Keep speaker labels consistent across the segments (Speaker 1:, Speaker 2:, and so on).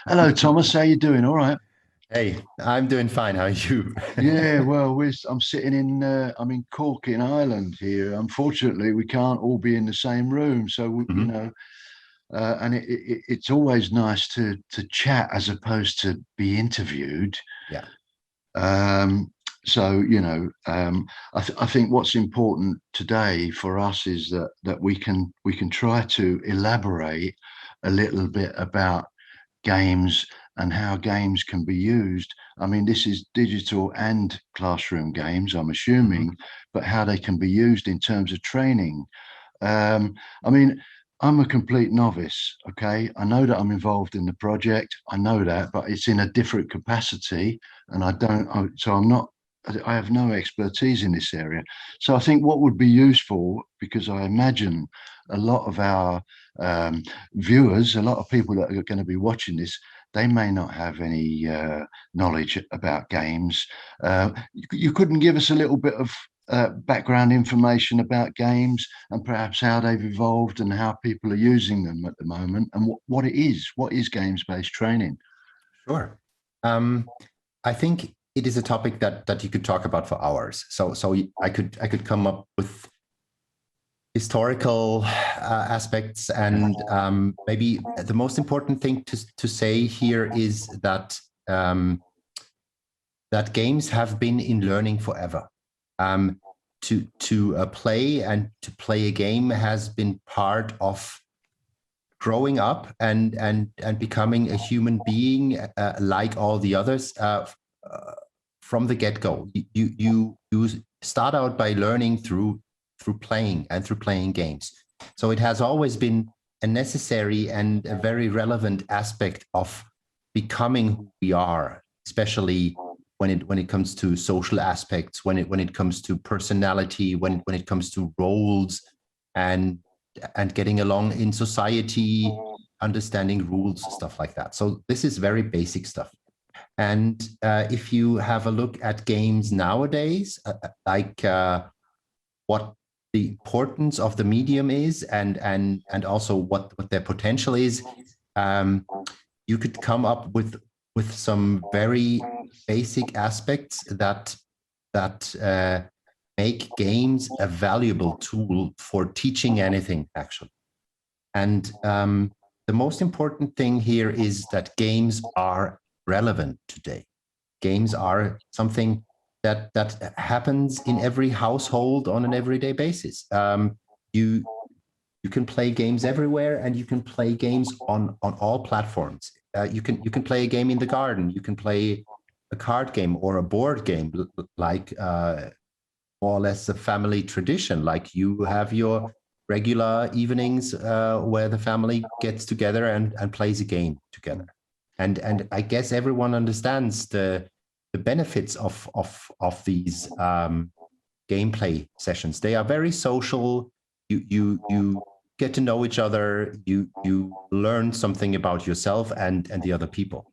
Speaker 1: Hello, Thomas. How you doing? All right.
Speaker 2: Hey, I'm doing fine. How are you?
Speaker 1: Yeah, well, I'm sitting in I'm in Cork in Ireland here. Unfortunately, we can't all be in the same room, so
Speaker 2: Mhm.
Speaker 1: and it's always nice to chat as opposed to be interviewed.
Speaker 2: Yeah.
Speaker 1: Um, I think what's important today for us is that we can try to elaborate a little bit about games and how games can be used. I mean, this is digital and classroom games, I'm
Speaker 2: Mhm.
Speaker 1: assuming, but how they can be used in terms of training. I mean, I'm a complete novice, okay? I know that I'm involved in the project. I know that, but it's in a different capacity, and so I'm not. I have no expertise in this area. So I think what would be useful, because I imagine a lot of our viewers, a lot of people that are going to be watching this, they may not have any knowledge about games. You couldn't give us a little bit of background information about games and perhaps how they've evolved and how people are using them at the moment and what it is. What is games-based training?
Speaker 2: Sure. Um, I think it is a topic that you could talk about for hours. So I could come up with historical aspects, and maybe the most important thing to say here is that games have been in learning forever. Um, to play and to play a game has been part of growing up and becoming a human being like all the others from the get-go. You start out by learning through playing and through playing games. So it has always been a necessary and a very relevant aspect of becoming who we are, especially when it comes to social aspects, when it comes to personality, when it comes to roles and and getting along in society, understanding rules, stuff like that. So this is very basic stuff. And if you have a look at games nowadays, what the importance of the medium is, and also what their potential is, um, you could come up with some very basic aspects that make games a valuable tool for teaching anything, actually. And the most important thing here is that games are relevant today. Games are something that happens in every household on an everyday basis. You you can play games everywhere, and you can play games on all platforms. You can play a game in the garden. You can play a card game or a board game, like more or less a family tradition. Like you have your regular evenings where the family gets together and plays a game together. And I guess everyone understands the benefits of these gameplay sessions. They are very social. You get to know each other. You learn something about yourself and the other people.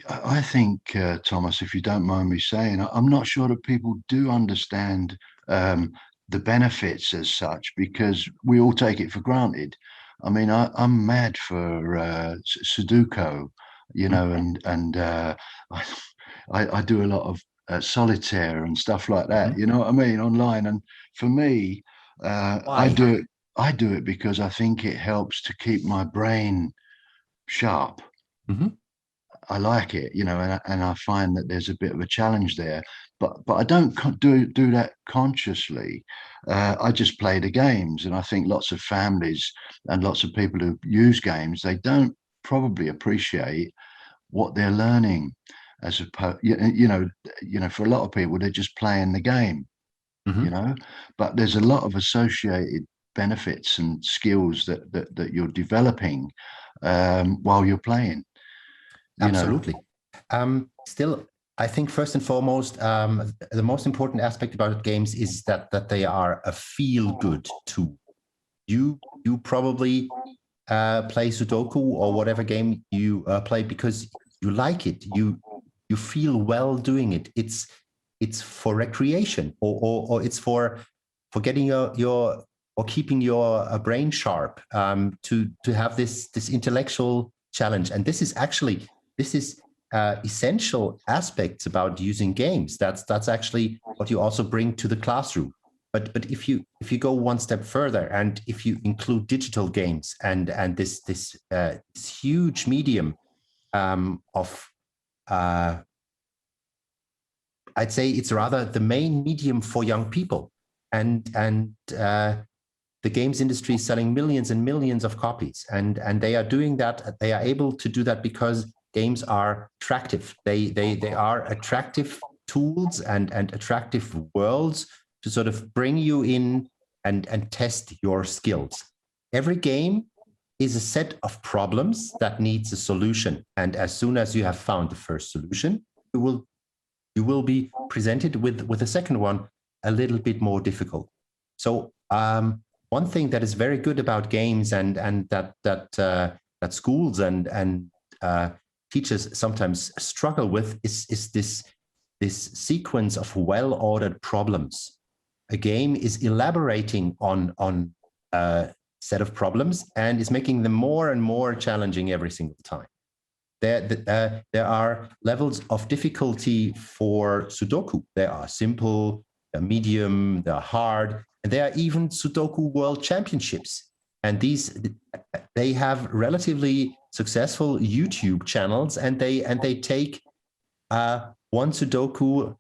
Speaker 1: I think, Thomas, if you don't mind me saying, I'm not sure that people do understand the benefits as such because we all take it for granted. I mean, I'm mad for Sudoku,
Speaker 2: Mhm.
Speaker 1: I, I do a lot of solitaire and stuff like that.
Speaker 2: Mhm.
Speaker 1: You know what I mean, online. And for me, I
Speaker 2: Why?
Speaker 1: do it. I do it because I think it helps to keep my brain sharp.
Speaker 2: Mhm.
Speaker 1: I like it, and I find that there's a bit of a challenge there, but I don't do that consciously. I just play the games, and I think lots of families and lots of people who use games they don't probably appreciate what they're learning, as opposed, for a lot of people they're just playing the game, you
Speaker 2: Mhm.
Speaker 1: know, but there's a lot of associated benefits and skills that you're developing while you're playing, you know.
Speaker 2: Absolutely. Still, I think first and foremost, the most important aspect about games is that they are a feel-good tool. You probably play Sudoku or whatever game you play because you like it. You feel well doing it. It's for recreation, or it's for getting your or keeping your brain sharp, to have this intellectual challenge. And this is actually this is essential aspects about using games. That's actually what you also bring to the classroom. But if you go one step further, and if you include digital games and this huge medium of I'd say it's rather the main medium for young people, and the games industry is selling millions and millions of copies, and they are doing that. They are able to do that because games are attractive. They are attractive tools and attractive worlds to sort of bring you in and test your skills. Every game is a set of problems that needs a solution, and as soon as you have found the first solution, you will be presented with a second one a little bit more difficult. So one thing that is very good about games and that schools and teachers sometimes struggle with is this sequence of well-ordered problems. A game is elaborating on a set of problems and is making them more and more challenging every single time. There are levels of difficulty for Sudoku. There are simple, there are medium, there are hard, and there are even Sudoku World Championships. And they have relatively successful YouTube channels, and they take one Sudoku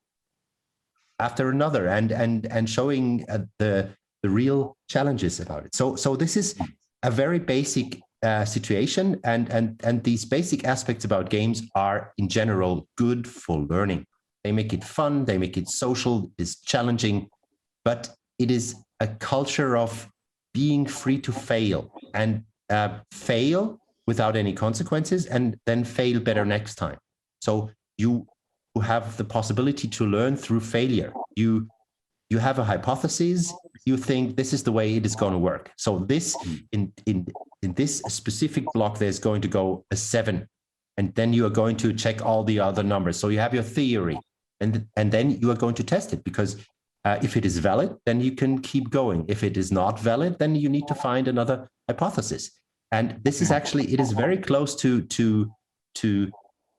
Speaker 2: after another and showing the real challenges about it. So this is a very basic situation, and these basic aspects about games are in general good for learning. They make it fun, they make it social, it's challenging, but it is a culture of being free to fail and fail without any consequences, and then fail better next time. So you have the possibility to learn through failure. You have a hypothesis, you think this is the way it is going to work. So this in this specific block, there's going to go a 7, and then you are going to check all the other numbers. So you have your theory, and then you are going to test it, because if it is valid, then you can keep going. If it is not valid, then you need to find another hypothesis. And this is actually, it is very close to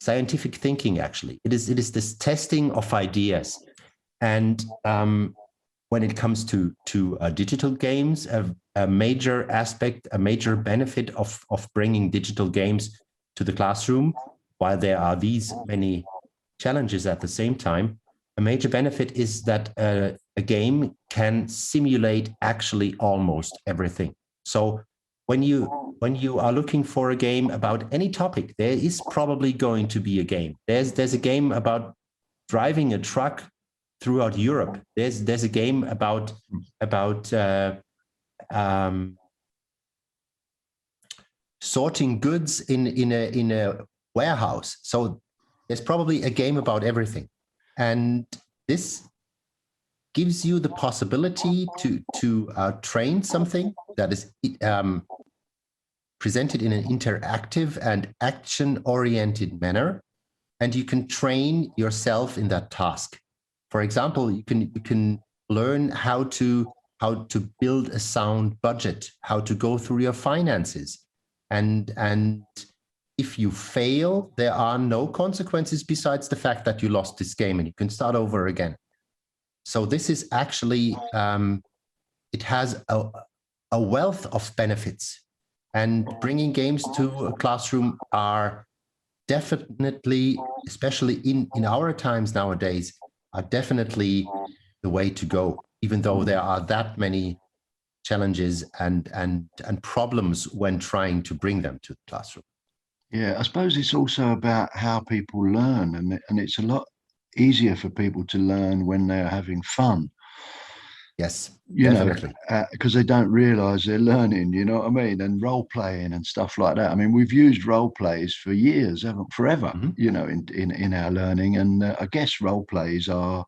Speaker 2: scientific thinking. Actually, it is this testing of ideas. And when it comes to digital games, a major aspect, a major benefit of bringing digital games to the classroom, while there are these many challenges at the same time, a major benefit is that a game can simulate actually almost everything. So when you are looking for a game about any topic, there is probably going to be a game. There's a game about driving a truck throughout Europe. There's a game about sorting goods in a warehouse. So there's probably a game about everything, and this gives you the possibility to train something that is presented in an interactive and action-oriented manner, and you can train yourself in that task. For example, you can learn how to build a sound budget, how to go through your finances, and if you fail, there are no consequences besides the fact that you lost this game, and you can start over again. So this is actually it has a wealth of benefits, and bringing games to a classroom are definitely, especially in our times nowadays, are definitely the way to go, even though there are that many challenges and problems when trying to bring them to the classroom.
Speaker 1: Yeah, I suppose it's also about how people learn, and it's a lot easier for people to learn when they're having fun.
Speaker 2: Yes,
Speaker 1: You
Speaker 2: definitely.
Speaker 1: know, because they don't realize they're learning, you know what I mean? And role playing and stuff like that. I mean, we've used role plays for years, forever, you know, in our learning. And I guess role plays are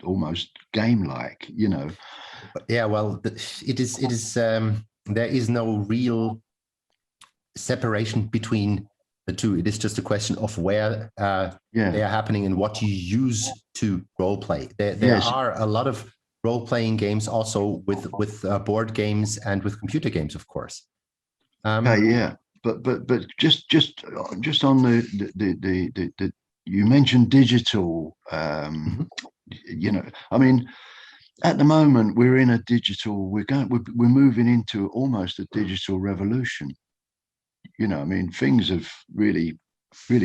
Speaker 1: almost game-like, you know.
Speaker 2: Yeah, well, it is there is no real separation between the two. It is just a question of where they are happening and what you use to role play. There are a lot of role-playing games also with board games and with computer games, of course.
Speaker 1: Yeah. but just on the you mentioned digital. You know, I mean, at the moment we're in a digital. We're moving into almost a digital revolution. You know, I mean, things have really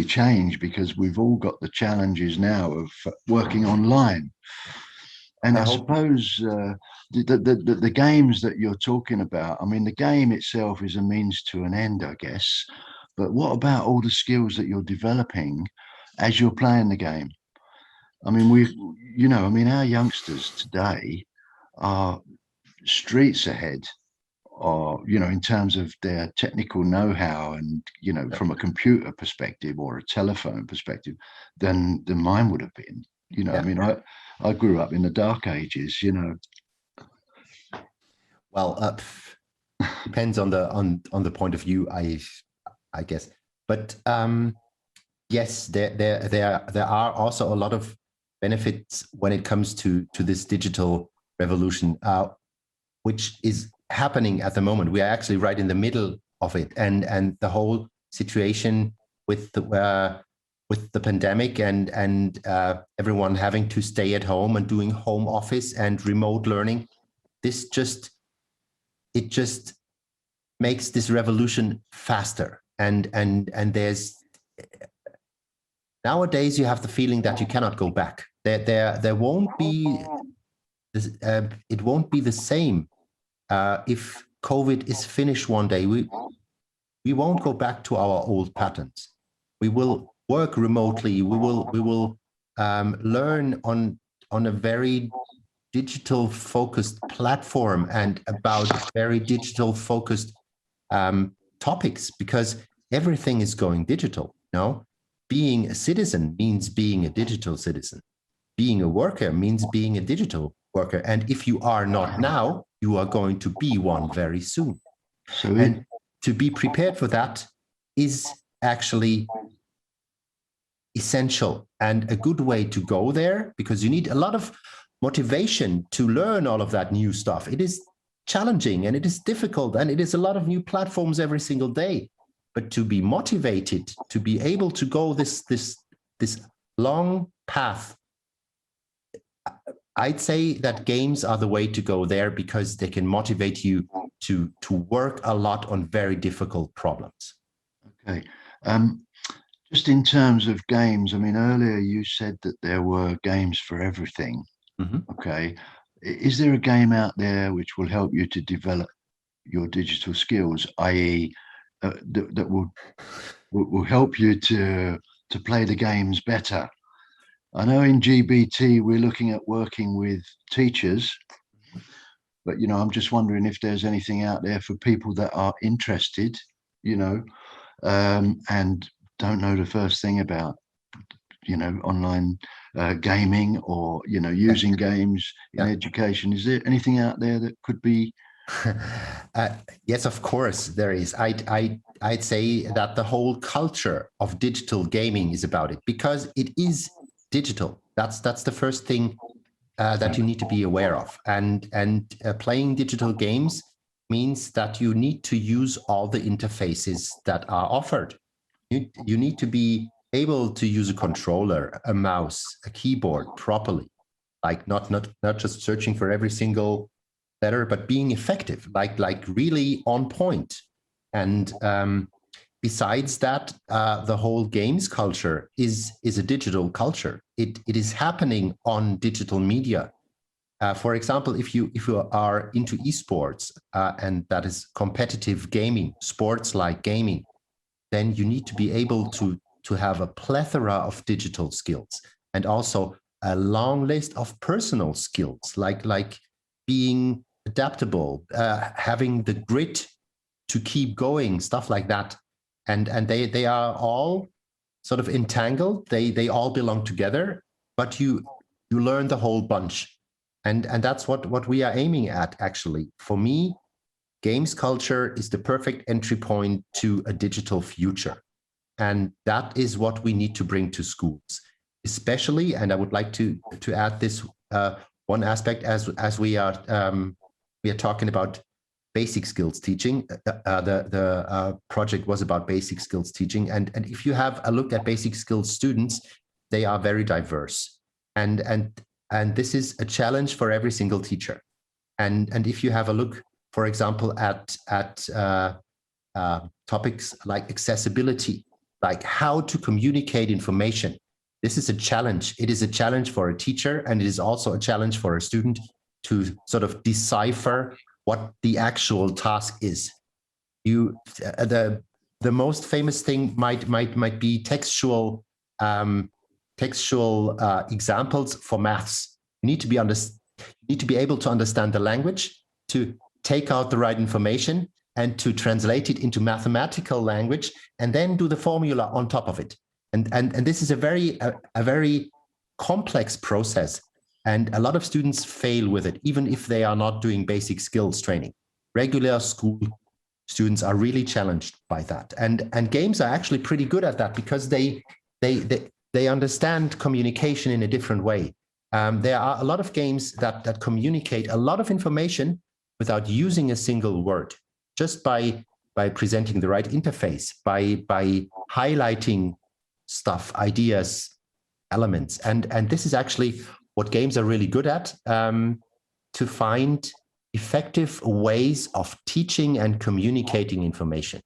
Speaker 1: changed because we've all got the challenges now of working online. And I suppose the games that you're talking about, I mean, the game itself is a means to an end, I guess. But what about all the skills that you're developing as you're playing the game? I mean, I mean, our youngsters today are streets ahead, or, in terms of their technical know-how and, from a computer perspective or a telephone perspective, than mine would have been. I mean, I grew up in the dark ages.
Speaker 2: Well, depends on the point of view, I guess. But yes, there are also a lot of benefits when it comes to this digital revolution, which is happening at the moment. We are actually right in the middle of it, and the whole situation with the pandemic and everyone having to stay at home and doing home office and remote learning. It just makes this revolution faster. And there's nowadays you have the feeling that you cannot go back. There won't be this, it won't be the same if COVID is finished one day. We won't go back to our old patterns. We will work remotely. We will learn on a very digital focused platform and about very digital focused topics, because everything is going digital. Being a citizen means being a digital citizen. Being a worker means being a digital worker. And if you are not now, you are going to be one very soon. And to be prepared for that is actually essential and a good way to go there, because you need a lot of motivation to learn all of that new stuff. It is challenging and it is difficult, and it is a lot of new platforms every single day. But to be motivated, to be able to go this long path, I'd say that games are the way to go there, because they can motivate you to work a lot on very difficult problems.
Speaker 1: Okay. Just in terms of games, I mean, earlier you said that there were games for everything. Okay. Is there a game out there which will help you to develop your digital skills, i.e., that will help you to play the games better? I know in GBT we're looking at working with teachers, but I'm just wondering if there's anything out there for people that are interested, and don't know the first thing about online gaming, or using games in education. Is there anything out there that could be?
Speaker 2: Yes, of course there is. I'd say that the whole culture of digital gaming is about it, because it is digital. That's the first thing that you need to be aware of. And playing digital games means that you need to use all the interfaces that are offered. You need to be able to use a controller, a mouse, a keyboard properly, like not just searching for every single letter, but being effective, like really on point. And besides that, the whole games culture is a digital culture. It is happening on digital media. For example, if you are into esports, and that is competitive gaming, sports like gaming, then you need to be able to have a plethora of digital skills, and also a long list of personal skills, like being adaptable, having the grit to keep going, stuff like that. And they are all sort of entangled. They all belong together, but you learn the whole bunch. And that's what we are aiming at, actually. For me, games culture is the perfect entry point to a digital future. And that is what we need to bring to schools, especially. And I would like to add this one aspect, as we are talking about basic skills teaching. The project was about basic skills teaching. And if you have a look at basic skills students, they are very diverse. And this is a challenge for every single teacher. And if you have a look, for example, at topics like accessibility, like how to communicate information, this is a challenge. It is a challenge for a teacher, and it is also a challenge for a student to sort of decipher what the actual task is. The most famous thing might be textual examples for maths. You need to be able to understand the language, to take out the right information, and to translate it into mathematical language, and then do the formula on top of it. And this is a very complex process, and a lot of students fail with it, even if they are not doing basic skills training. Regular school students are really challenged by that, and games are actually pretty good at that, because they understand communication in a different way. There are a lot of games that communicate a lot of information without using a single word, just by presenting the right interface, by highlighting stuff, ideas, elements. And this is actually what games are really good at, to find effective ways of teaching and communicating information.